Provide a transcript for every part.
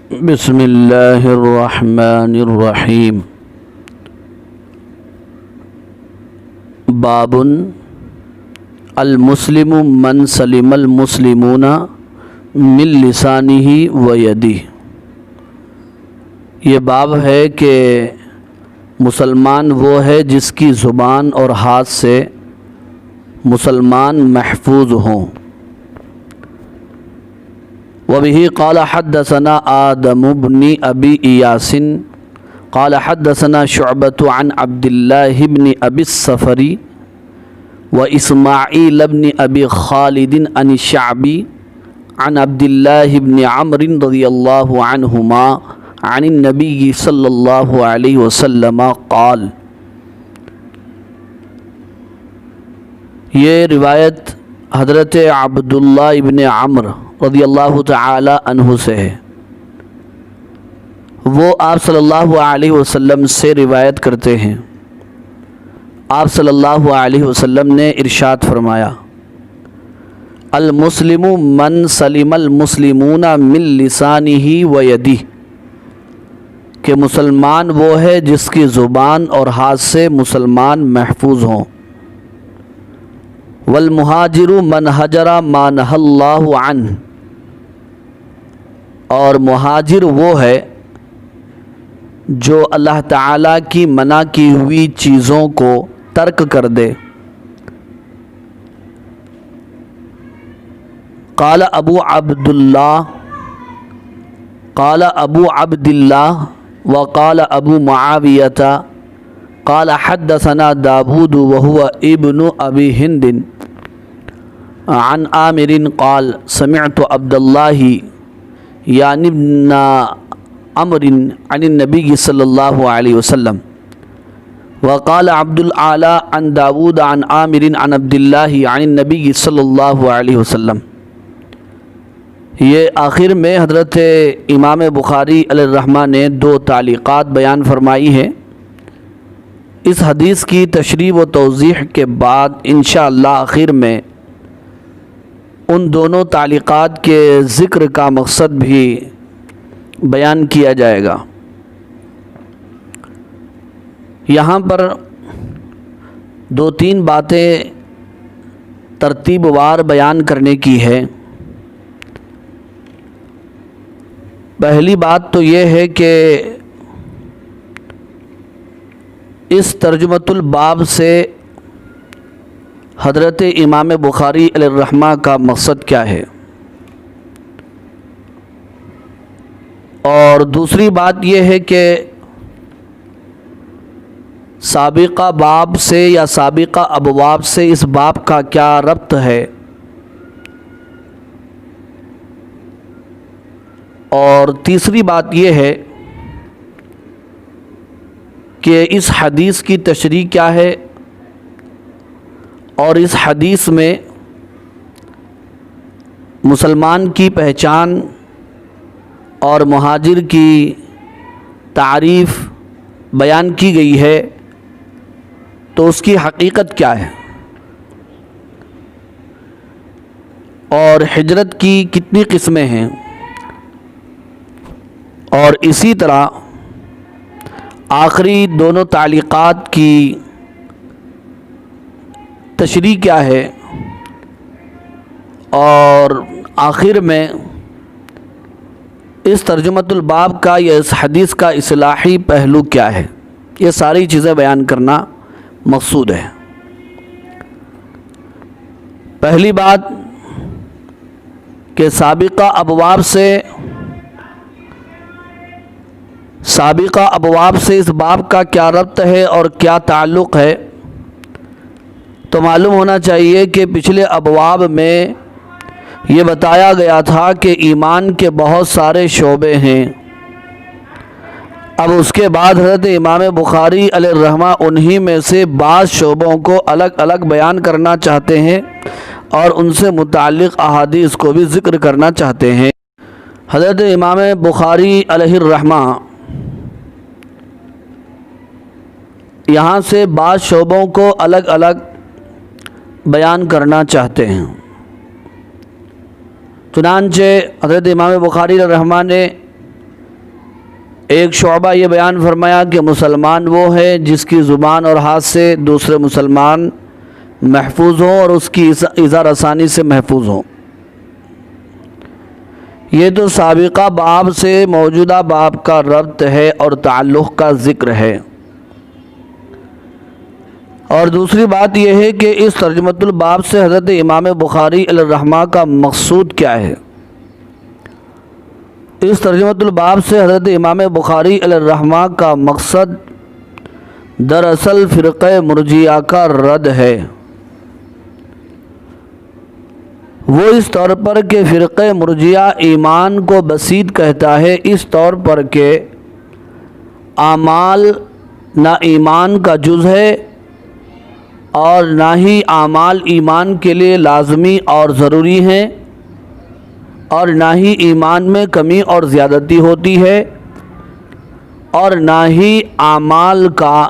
بسم اللہ الرحمن الرحیم۔ باب المسلم من سلم المسلمون من لسانہ و یدہ۔ یہ باب ہے کہ مسلمان وہ ہے جس کی زبان اور ہاتھ سے مسلمان محفوظ ہوں۔ وبه قال حدثنا آدم بن أبي إياس قال حدثنا شعبة عن عبد الله بن أبي الصفر وإسماعيل بن أبي خالد عن الشعبي عن عبد الله بن عمرو رضي الله عنهما عن النبي صلى الله عليه وسلم قال۔ یہ روایت حضرت عبداللہ ابن عمرو رضی اللہ تعالی عنہ سے ہے۔ وہ آپ صلی اللہ علیہ وسلم سے روایت کرتے ہیں۔ آپ صلی اللہ علیہ وسلم نے ارشاد فرمایا، المسلم من سلم المسلمون من لسانہ و یدہ، کہ مسلمان وہ ہے جس کی زبان اور ہاتھ سے مسلمان محفوظ ہوں۔ والمہاجر من ہجر ما نہی اللہ عنہ، اور مہاجر وہ ہے جو اللہ تعالیٰ کی منع کی ہوئی چیزوں کو ترک کر دے۔ قال ابو عبداللہ وقال ابو معاویۃ قال حدثنا داود وهو ابن ابی ہند عن عامر قال سمعت عبد اللہ یعنی ابن عمرو عن النبی صلی اللہ علیہ وسلم وقال عبد الاعلی عن داود عن عامر عن عبد اللہ عن النبی صلی اللہ علیہ وسلم۔ یہ آخر میں حضرت امام بخاری علیہ الرحمہ نے دو تعلیقات بیان فرمائی ہیں۔ اس حدیث کی تشریح و توضیح کے بعد انشاءاللہ آخر میں ان دونوں تعلیقات کے ذکر کا مقصد بھی بیان کیا جائے گا۔ یہاں پر دو تین باتیں ترتیب وار بیان کرنے کی ہے۔ پہلی بات تو یہ ہے کہ اس ترجمۃ الباب سے حضرت امام بخاری علیہ الرحمہ کا مقصد کیا ہے، اور دوسری بات یہ ہے کہ سابقہ باب سے یا سابقہ ابواب سے اس باب کا کیا ربط ہے، اور تیسری بات یہ ہے کہ اس حدیث کی تشریح کیا ہے، اور اس حدیث میں مسلمان کی پہچان اور مہاجر کی تعریف بیان کی گئی ہے، تو اس کی حقیقت کیا ہے، اور ہجرت کی کتنی قسمیں ہیں، اور اسی طرح آخری دونوں تعلیقات کی تشریح کیا ہے، اور آخر میں اس ترجمۃ الباب کا یا اس حدیث کا اصلاحی پہلو کیا ہے، یہ ساری چیزیں بیان کرنا مقصود ہے۔ پہلی بات کہ سابقہ ابواب سے اس باب کا کیا ربط ہے اور کیا تعلق ہے، تو معلوم ہونا چاہیے کہ پچھلے ابواب میں یہ بتایا گیا تھا کہ ایمان کے بہت سارے شعبے ہیں۔ اب اس کے بعد حضرت امام بخاری علیہ الرحمہ انہی میں سے بعض شعبوں کو الگ الگ بیان کرنا چاہتے ہیں اور ان سے متعلق احادیث کو بھی ذکر کرنا چاہتے ہیں۔ حضرت امام بخاری علیہ الرحمہ یہاں سے بعض شعبوں کو الگ الگ بیان کرنا چاہتے ہیں۔ چنانچہ حضرت امام بخاری رحمہ نے ایک شعبہ یہ بیان فرمایا کہ مسلمان وہ ہے جس کی زبان اور ہاتھ سے دوسرے مسلمان محفوظ ہوں اور اس کی ایذا رسانی سے محفوظ ہوں۔ یہ تو سابقہ باب سے موجودہ باب کا ربط ہے اور تعلق کا ذکر ہے۔ اور دوسری بات یہ ہے کہ اس ترجمۃ الباب سے حضرت امام بخاری علیہ الرحمہ کا مقصود کیا ہے۔ اس ترجمۃ الباب سے حضرت امام بخاری علیہ الرحمہ کا مقصد دراصل فرقہ مرجئہ کا رد ہے۔ وہ اس طور پر کہ فرقہ مرجئہ ایمان کو بسیط کہتا ہے، اس طور پر کہ اعمال نہ ایمان کا جز ہے اور نہ ہی اعمال ایمان کے لیے لازمی اور ضروری ہیں، اور نہ ہی ایمان میں کمی اور زیادتی ہوتی ہے، اور نہ ہی اعمال کا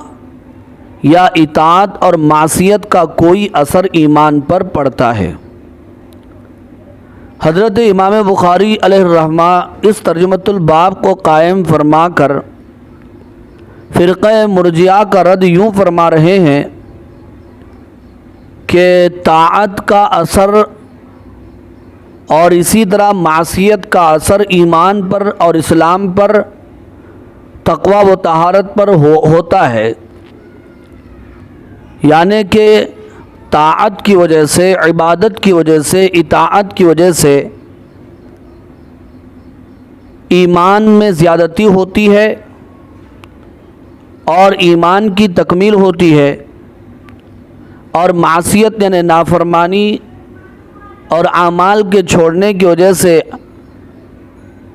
یا اطاعت اور معصیت کا کوئی اثر ایمان پر پڑتا ہے۔ حضرت امام بخاری علیہ الرحمہ اس ترجمۃ الباب کو قائم فرما کر فرقہ مرجئہ کا رد یوں فرما رہے ہیں کہ طاعت کا اثر اور اسی طرح معصیت کا اثر ایمان پر اور اسلام پر، تقویٰ و طہارت پر ہوتا ہے، یعنی کہ طاعت کی وجہ سے، عبادت کی وجہ سے، اطاعت کی وجہ سے ایمان میں زیادتی ہوتی ہے اور ایمان کی تکمیل ہوتی ہے، اور معصیت یعنی نافرمانی اور اعمال کے چھوڑنے کی وجہ سے،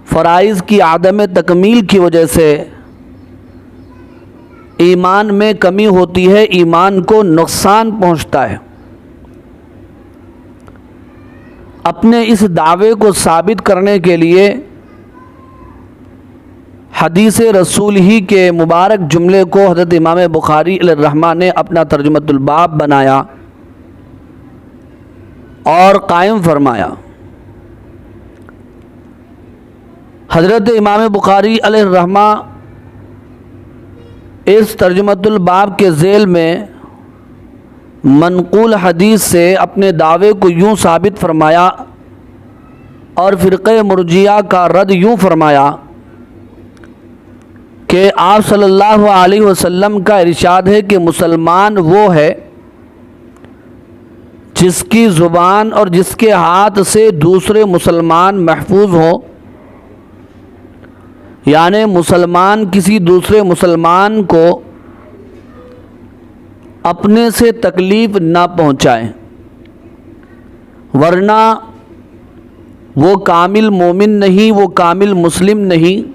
فرائض کی عدم تکمیل کی وجہ سے ایمان میں کمی ہوتی ہے، ایمان کو نقصان پہنچتا ہے۔ اپنے اس دعوے کو ثابت کرنے کے لیے حدیث رسول ہی کے مبارک جملے کو حضرت امام بخاری علیہ الرحمہ نے اپنا ترجمۃ الباب بنایا اور قائم فرمایا۔ حضرت امام بخاری علیہ الرحمہ اس ترجمۃ الباب کے ذیل میں منقول حدیث سے اپنے دعوے کو یوں ثابت فرمایا اور فرقہ مرجئہ کا رد یوں فرمایا کہ آپ صلی اللہ علیہ وسلم کا ارشاد ہے کہ مسلمان وہ ہے جس کی زبان اور جس کے ہاتھ سے دوسرے مسلمان محفوظ ہوں، یعنی مسلمان کسی دوسرے مسلمان کو اپنے سے تکلیف نہ پہنچائیں، ورنہ وہ کامل مومن نہیں، وہ کامل مسلم نہیں،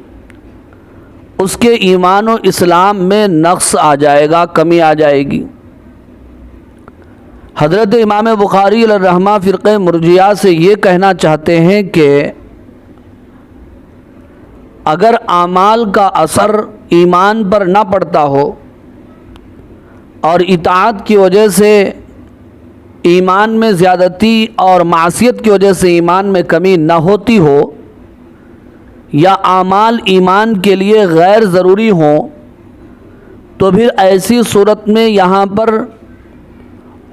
اس کے ایمان و اسلام میں نقص آ جائے گا، کمی آ جائے گی۔ حضرت امام بخاری علیہ الرحمہ فرقہ مرجئہ سے یہ کہنا چاہتے ہیں کہ اگر اعمال کا اثر ایمان پر نہ پڑتا ہو اور اطاعت کی وجہ سے ایمان میں زیادتی اور معصیت کی وجہ سے ایمان میں کمی نہ ہوتی ہو، یا اعمال ایمان کے لیے غیر ضروری ہوں، تو پھر ایسی صورت میں یہاں پر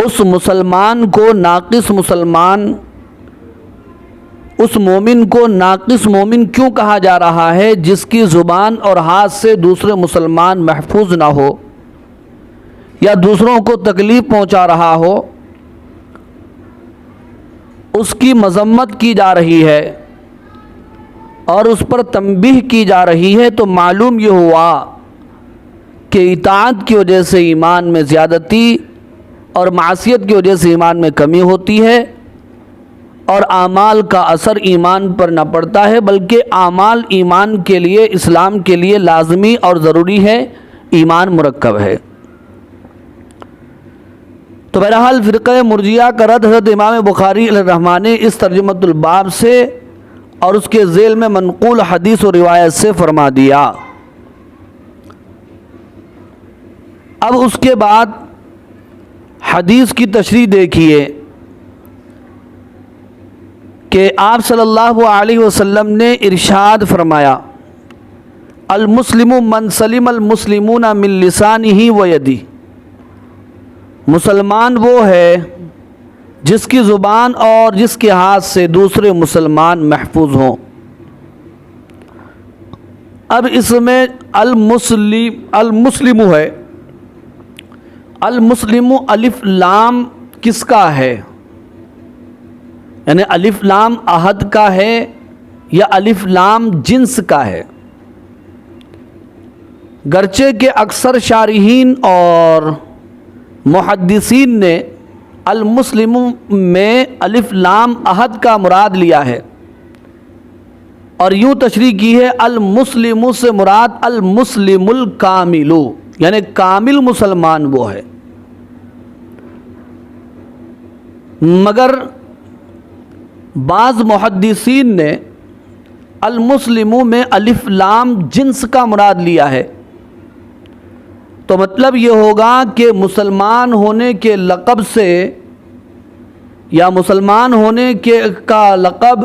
اس مسلمان کو ناقص مسلمان، اس مومن کو ناقص مومن کیوں کہا جا رہا ہے جس کی زبان اور ہاتھ سے دوسرے مسلمان محفوظ نہ ہو یا دوسروں کو تکلیف پہنچا رہا ہو؟ اس کی مذمت کی جا رہی ہے اور اس پر تنبیہ کی جا رہی ہے، تو معلوم یہ ہوا کہ اطاعت کی وجہ سے ایمان میں زیادتی اور معصیت کی وجہ سے ایمان میں کمی ہوتی ہے، اور اعمال کا اثر ایمان پر نہ پڑتا ہے، بلکہ اعمال ایمان کے لیے، اسلام کے لیے لازمی اور ضروری ہے، ایمان مرکب ہے۔ تو بہرحال فرقہ مرجئہ کا رد حضرت امام بخاری علیہ الرحمہ نے اس ترجمۃ الباب سے اور اس کے ذیل میں منقول حدیث و روایت سے فرما دیا۔ اب اس کے بعد حدیث کی تشریح دیکھیے کہ آپ صلی اللہ علیہ وسلم نے ارشاد فرمایا المسلم من سلم المسلمون من لسانہ و یدہ، مسلمان وہ ہے جس کی زبان اور جس کے ہاتھ سے دوسرے مسلمان محفوظ ہوں۔ اب اس میں المسلم ہے، المسلم الف لام کس کا ہے؟ یعنی الف لام عہد کا ہے یا الف لام جنس کا ہے؟ گرچہ کہ اکثر شارحین اور محدثین نے المسلم میں الف لام عہد کا مراد لیا ہے اور یوں تشریح کی ہے المسلم سے مراد المسلم الکامل، یعنی کامل مسلمان وہ ہے۔ مگر بعض محدثین نے المسلم میں الف لام جنس کا مراد لیا ہے، تو مطلب یہ ہوگا کہ مسلمان ہونے کے لقب سے یا مسلمان ہونے کا لقب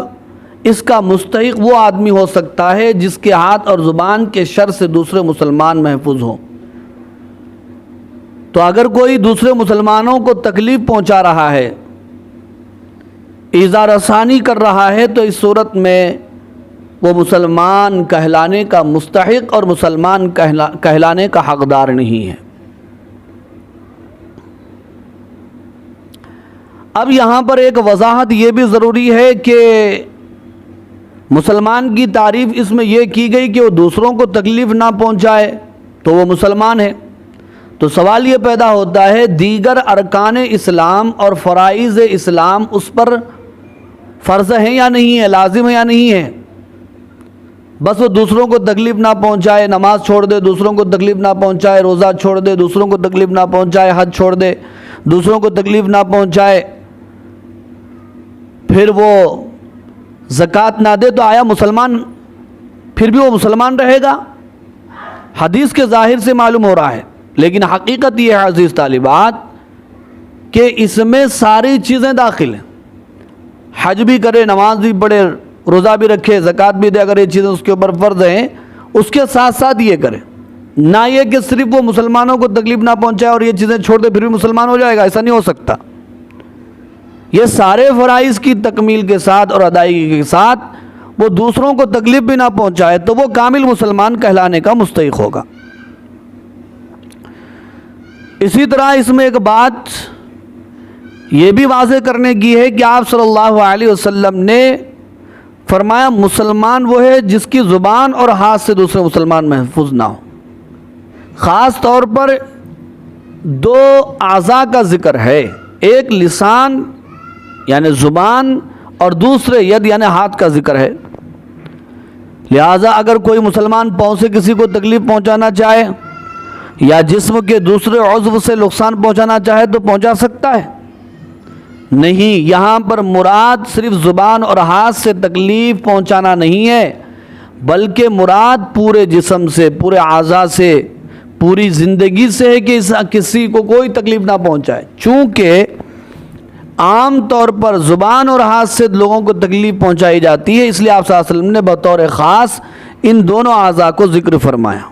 اس کا مستحق وہ آدمی ہو سکتا ہے جس کے ہاتھ اور زبان کے شر سے دوسرے مسلمان محفوظ ہوں۔ تو اگر کوئی دوسرے مسلمانوں کو تکلیف پہنچا رہا ہے، ایذا رسانی کر رہا ہے، تو اس صورت میں وہ مسلمان کہلانے کا مستحق اور مسلمان کہلانے کا حقدار نہیں ہے۔ اب یہاں پر ایک وضاحت یہ بھی ضروری ہے کہ مسلمان کی تعریف اس میں یہ کی گئی کہ وہ دوسروں کو تکلیف نہ پہنچائے تو وہ مسلمان ہے۔ تو سوال یہ پیدا ہوتا ہے دیگر ارکان اسلام اور فرائض اسلام اس پر فرض ہیں یا نہیں ہے، لازم ہے یا نہیں ہے؟ بس وہ دوسروں کو تکلیف نہ پہنچائے، نماز چھوڑ دے دوسروں کو تکلیف نہ پہنچائے، روزہ چھوڑ دے دوسروں کو تکلیف نہ پہنچائے، حج چھوڑ دے دوسروں کو تکلیف نہ پہنچائے، پھر وہ زکوٰۃ نہ دے، تو آیا مسلمان پھر بھی وہ مسلمان رہے گا؟ حدیث کے ظاہر سے معلوم ہو رہا ہے، لیکن حقیقت یہ ہے عزیز طالبات کہ اس میں ساری چیزیں داخل ہیں۔ حج بھی کرے، نماز بھی پڑھے، روزہ بھی رکھے، زکوٰۃ بھی دے، اگر یہ چیزیں اس کے اوپر فرض ہیں، اس کے ساتھ ساتھ یہ کرے، نہ یہ کہ صرف وہ مسلمانوں کو تکلیف نہ پہنچائے اور یہ چیزیں چھوڑ دے پھر بھی مسلمان ہو جائے گا، ایسا نہیں ہو سکتا۔ یہ سارے فرائض کی تکمیل کے ساتھ اور ادائیگی کے ساتھ وہ دوسروں کو تکلیف بھی نہ پہنچائے تو وہ کامل مسلمان کہلانے کا مستحق ہوگا۔ اسی طرح اس میں ایک بات یہ بھی واضح کرنے کی ہے کہ آپ صلی اللہ علیہ وسلم نے فرمایا مسلمان وہ ہے جس کی زبان اور ہاتھ سے دوسرے مسلمان محفوظ نہ ہو۔ خاص طور پر دو اعضاء کا ذکر ہے، ایک لسان یعنی زبان اور دوسرے ید یعنی ہاتھ کا ذکر ہے۔ لہٰذا اگر کوئی مسلمان پاؤں سے کسی کو تکلیف پہنچانا چاہے یا جسم کے دوسرے عضو سے نقصان پہنچانا چاہے تو پہنچا سکتا ہے؟ نہیں، یہاں پر مراد صرف زبان اور ہاتھ سے تکلیف پہنچانا نہیں ہے، بلکہ مراد پورے جسم سے، پورے اعضاء سے، پوری زندگی سے ہے کہ کسی کو کوئی تکلیف نہ پہنچائے۔ چونکہ عام طور پر زبان اور ہاتھ سے لوگوں کو تکلیف پہنچائی جاتی ہے، اس لیے آپ صلی اللہ علیہ وسلم نے بطور خاص ان دونوں اعضاء کو ذکر فرمایا،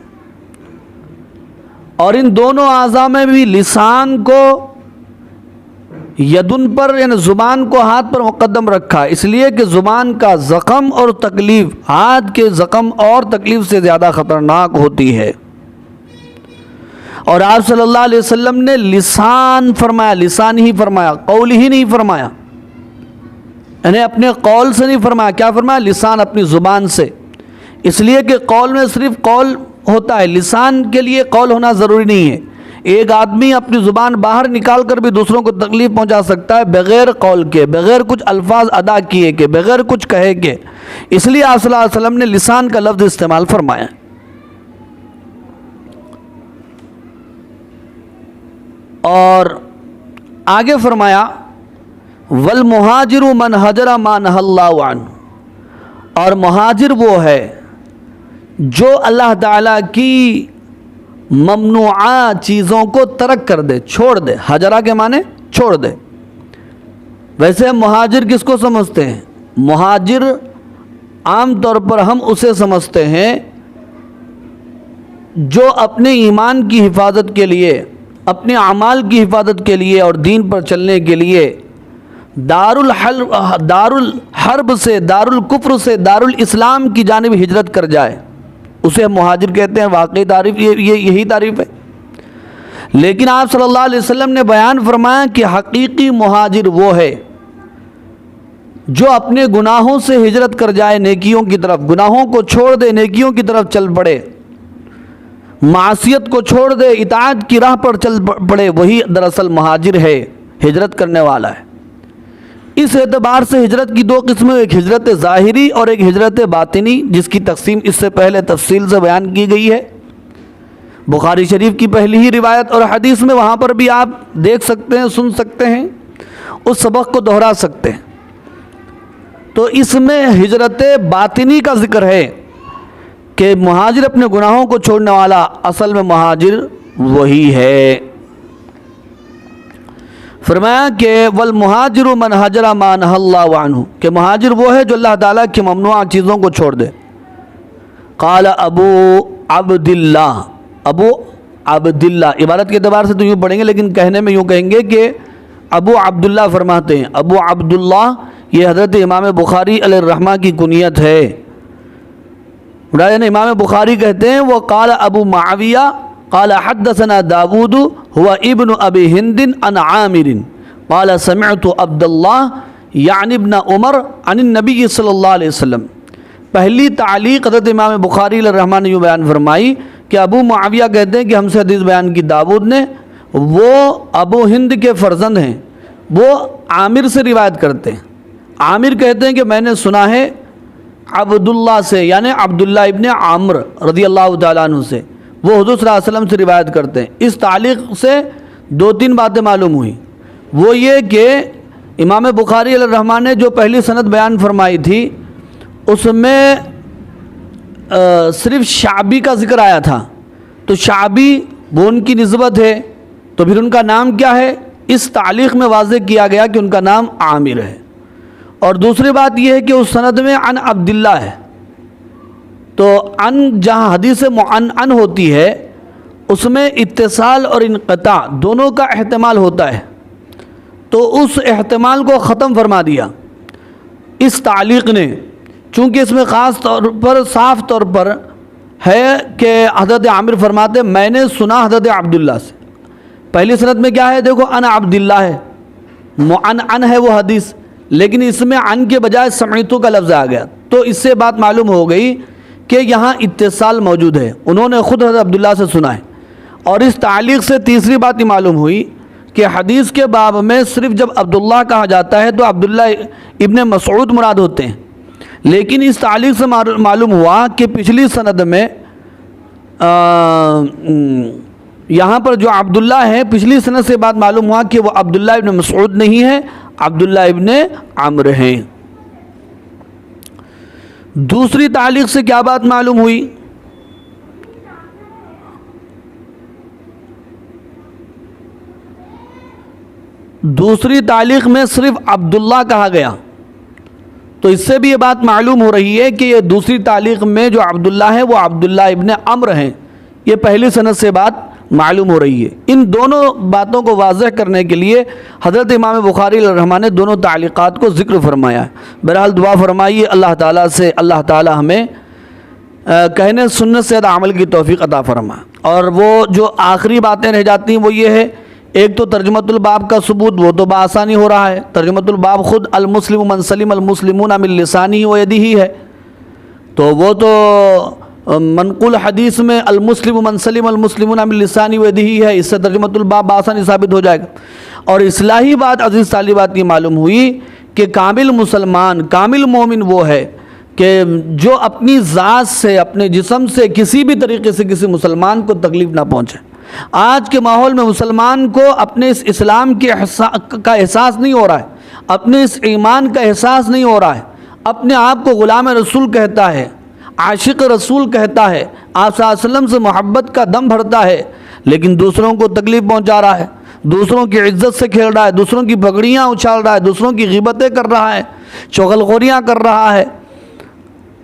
اور ان دونوں اعضاء میں بھی لسان کو یدن پر یعنی زبان کو ہاتھ پر مقدم رکھا، اس لیے کہ زبان کا زخم اور تکلیف ہاتھ کے زخم اور تکلیف سے زیادہ خطرناک ہوتی ہے۔ اور آپ صلی اللہ علیہ وسلم نے لسان فرمایا، لسان ہی فرمایا، قول ہی نہیں فرمایا، یعنی اپنے قول سے نہیں فرمایا۔ کیا فرمایا؟ لسان، اپنی زبان سے، اس لیے کہ قول میں صرف قول ہوتا ہے، لسان کے لیے قول ہونا ضروری نہیں ہے۔ ایک آدمی اپنی زبان باہر نکال کر بھی دوسروں کو تکلیف پہنچا سکتا ہے بغیر قول کے، بغیر کچھ الفاظ ادا کیے کے، بغیر کچھ کہے کے، اس لیے آپ صلی اللہ علیہ وسلم نے لسان کا لفظ استعمال فرمایا۔ اور آگے فرمایا وَالْمُهَاجِرُ مَنْ هَجَرَ مَا نَهَى اللَّهُ عَنْهُ، اور مہاجر وہ ہے جو اللہ تعالیٰ کی ممنوعہ چیزوں کو ترک کر دے، چھوڑ دے۔ ہجرہ کے معنی چھوڑ دے۔ ویسے مہاجر کس کو سمجھتے ہیں؟ مہاجر عام طور پر ہم اسے سمجھتے ہیں جو اپنے ایمان کی حفاظت کے لیے، اپنے اعمال کی حفاظت کے لیے اور دین پر چلنے کے لیے دار الحرب سے، دار الکفر سے دار الاسلام کی جانب ہجرت کر جائے، اسے ہم مہاجر کہتے ہیں۔ واقعی تعریف یہی تعریف ہے۔ لیکن آپ صلی اللہ علیہ وسلم نے بیان فرمایا کہ حقیقی مہاجر وہ ہے جو اپنے گناہوں سے ہجرت کر جائے نیکیوں کی طرف، گناہوں کو چھوڑ دے، نیکیوں کی طرف چل پڑے، معصیت کو چھوڑ دے، اطاعت کی راہ پر چل پڑے، وہی دراصل مہاجر ہے، ہجرت کرنے والا ہے۔ اس اعتبار سے ہجرت کی دو قسمیں، ایک ہجرت ظاہری اور ایک ہجرت باطنی، جس کی تقسیم اس سے پہلے تفصیل سے بیان کی گئی ہے۔ بخاری شریف کی پہلی ہی روایت اور حدیث میں، وہاں پر بھی آپ دیکھ سکتے ہیں، سن سکتے ہیں، اس سبق کو دہرا سکتے ہیں۔ تو اس میں ہجرت باطنی کا ذکر ہے کہ مہاجر اپنے گناہوں کو چھوڑنے والا، اصل میں مہاجر وہی ہے۔ فرمایا کہ والمہاجر من ہجر ما نہی اللہ عنہ، کہ مہاجر وہ ہے جو اللہ تعالیٰ کی ممنوع چیزوں کو چھوڑ دے۔ قال ابو عبداللہ، عبارت کے اعتبار سے تو یوں پڑھیں گے، لیکن کہنے میں یوں کہیں گے کہ ابو عبداللہ فرماتے ہیں۔ ابو عبداللہ یہ حضرت امام بخاری علیہ الرحمہ کی کنیت ہے۔ امام بخاری کہتے ہیں وہ قال ابو معاویہ قال حدثنا داود هو ابن ابی ہند عن عامر قال سمعت عبد اللہ یعنی ابن عمر عن النبی صلی اللہ علیہ وسلم۔ پہلی تعلیق حضرت امام بخاری علیہ الرحمہ نے یوں بیان فرمائی کہ ابو معاویہ کہتے ہیں کہ ہم سے حدیث بیان کی داود نے، وہ ابو ہند کے فرزند ہیں، وہ عامر سے روایت کرتے ہیں۔ عامر کہتے ہیں کہ میں نے سنا ہے عبداللہ سے، یعنی عبداللہ ابن عامر رضی اللہ تعالیٰ عنہ سے، وہ حضور صلی اللہ علیہ وسلم سے روایت کرتے ہیں۔ اس تعلیق سے دو تین باتیں معلوم ہوئیں۔ وہ یہ کہ امام بخاری علیہ الرحمہ نے جو پہلی سند بیان فرمائی تھی، اس میں صرف شعبی کا ذکر آیا تھا، تو شعبی وہ ان کی نسبت ہے، تو پھر ان کا نام کیا ہے؟ اس تعلیق میں واضح کیا گیا کہ ان کا نام عامر ہے۔ اور دوسری بات یہ ہے کہ اس سند میں عن عبداللہ ہے، تو عن جہاں حدیث معنعن ہوتی ہے اس میں اتصال اور انقطاع دونوں کا احتمال ہوتا ہے، تو اس احتمال کو ختم فرما دیا اس تعلیق نے، چونکہ اس میں خاص طور پر صاف طور پر ہے کہ حضرت عامر فرماتے میں نے سنا حضرت عبداللہ سے۔ پہلی سند میں کیا ہے؟ دیکھو عن عبداللہ ہے، معنعن ہے وہ حدیث، لیکن اس میں عن کے بجائے سمعتو کا لفظ آ گیا، تو اس سے بات معلوم ہو گئی کہ یہاں اتصال موجود ہے، انہوں نے خود حضرت عبداللہ سے سنا ہے۔ اور اس تعلیق سے تیسری بات یہ معلوم ہوئی کہ حدیث کے باب میں صرف جب عبداللہ کہا جاتا ہے تو عبداللہ ابن مسعود مراد ہوتے ہیں، لیکن اس تعلیق سے معلوم ہوا کہ پچھلی سند میں یہاں پر جو عبداللہ ہے، پچھلی سند سے بات معلوم ہوا کہ وہ عبداللہ ابن مسعود نہیں ہے، عبداللہ ابن عمرو ہیں۔ دوسری تعلیق سے کیا بات معلوم ہوئی؟ دوسری تعلیق میں صرف عبداللہ کہا گیا، تو اس سے بھی یہ بات معلوم ہو رہی ہے کہ یہ دوسری تعلیق میں جو عبداللہ ہے وہ عبداللہ ابن عمرو ہیں، یہ پہلی سند سے بات معلوم ہو رہی ہے۔ ان دونوں باتوں کو واضح کرنے کے لیے حضرت امام بخاری علیہ الرحمہ نے دونوں تعلیقات کو ذکر فرمایا ہے۔ بہرحال دعا فرمائیے اللہ تعالیٰ سے، اللہ تعالیٰ ہمیں کہنے سننے سے عمل کی توفیق عطا فرما۔ اور وہ جو آخری باتیں رہ جاتی ہیں وہ یہ ہے، ایک تو ترجمۃ الباب کا ثبوت، وہ تو بآسانی ہو رہا ہے، ترجمۃ الباب خود المسلم من سلم المسلمون من لسانہ و یدہ ہے، تو وہ تو منقول حدیث میں المسلم من سلم المسلمون من لسانہ و یدہ ہے، اس سے ترجمۃ الباب بآسانی ثابت ہو جائے گا۔ اور اصلاحی بات، عزیز طالبات، یہ معلوم ہوئی کہ کامل مسلمان، کامل مومن وہ ہے کہ جو اپنی ذات سے، اپنے جسم سے کسی بھی طریقے سے کسی مسلمان کو تکلیف نہ پہنچے۔ آج کے ماحول میں مسلمان کو اپنے اس اسلام کا احساس نہیں ہو رہا ہے، اپنے اس ایمان کا احساس نہیں ہو رہا ہے، اپنے آپ کو غلام رسول کہتا ہے، عاشق رسول کہتا ہے، آپ صلی اللہ علیہ وسلم سے محبت کا دم بھرتا ہے، لیکن دوسروں کو تکلیف پہنچا رہا ہے، دوسروں کی عزت سے کھیل رہا ہے، دوسروں کی پگڑیاں اچھال رہا ہے، دوسروں کی غیبتیں کر رہا ہے، چغل خوریاں کر رہا ہے۔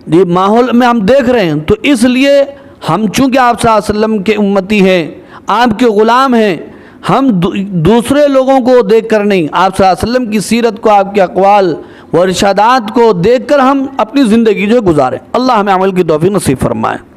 یہ ماحول میں ہم دیکھ رہے ہیں، تو اس لیے ہم چونکہ آپ صلی اللہ علیہ وسلم کے امتی ہیں، آپ کے غلام ہیں، ہم دوسرے لوگوں کو دیکھ کر نہیں، آپ صلی اللہ علیہ وسلم کی سیرت کو، آپ کے اقوال و ارشادات کو دیکھ کر ہم اپنی زندگی جو گزاریں۔ اللہ ہمیں عمل کی توفیق نصیب فرمائے۔